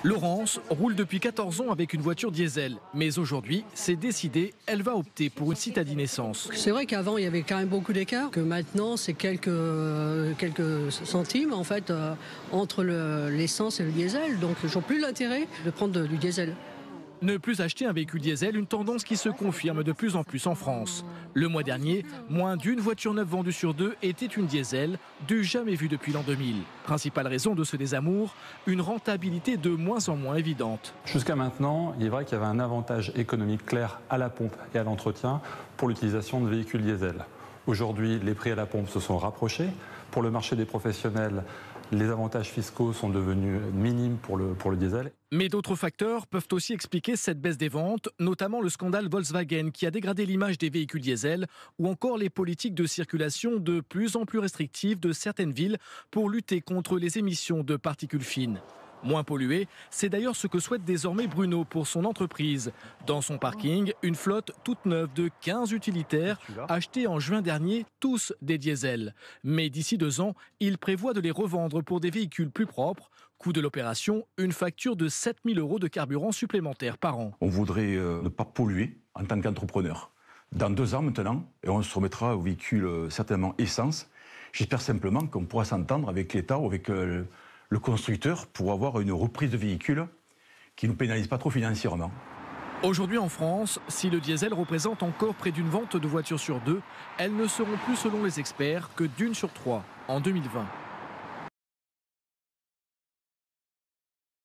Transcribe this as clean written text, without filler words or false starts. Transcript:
Laurence roule depuis 14 ans avec une voiture diesel. Mais aujourd'hui, c'est décidé, elle va opter pour une citadine essence. C'est vrai qu'avant, il y avait quand même beaucoup d'écart, que maintenant, c'est quelques centimes en fait, entre l'essence et le diesel. Donc, je n'ai plus l'intérêt de prendre du diesel. Ne plus acheter un véhicule diesel, une tendance qui se confirme de plus en plus en France. Le mois dernier, moins d'une voiture neuve vendue sur deux était une diesel, du jamais vu depuis l'an 2000. Principale raison de ce désamour, une rentabilité de moins en moins évidente. Jusqu'à maintenant, il est vrai qu'il y avait un avantage économique clair à la pompe et à l'entretien pour l'utilisation de véhicules diesel. Aujourd'hui, les prix à la pompe se sont rapprochés. Pour le marché des professionnels, les avantages fiscaux sont devenus minimes pour le diesel. Mais d'autres facteurs peuvent aussi expliquer cette baisse des ventes, notamment le scandale Volkswagen qui a dégradé l'image des véhicules diesel ou encore les politiques de circulation de plus en plus restrictives de certaines villes pour lutter contre les émissions de particules fines. Moins pollué, c'est d'ailleurs ce que souhaite désormais Bruno pour son entreprise. Dans son parking, une flotte toute neuve de 15 utilitaires achetés en juin dernier, tous des diesels. Mais d'ici 2 ans, il prévoit de les revendre pour des véhicules plus propres. Coût de l'opération, une facture de 7 000 € de carburant supplémentaire par an. On voudrait ne pas polluer en tant qu'entrepreneur. Dans 2 ans maintenant, et on se remettra aux véhicules certainement essence. J'espère simplement qu'on pourra s'entendre avec l'État ou avec le constructeur pour avoir une reprise de véhicules qui ne nous pénalise pas trop financièrement. Aujourd'hui en France, si le diesel représente encore près d'une vente de voitures sur 2, elles ne seront plus selon les experts que d'1 sur 3 en 2020.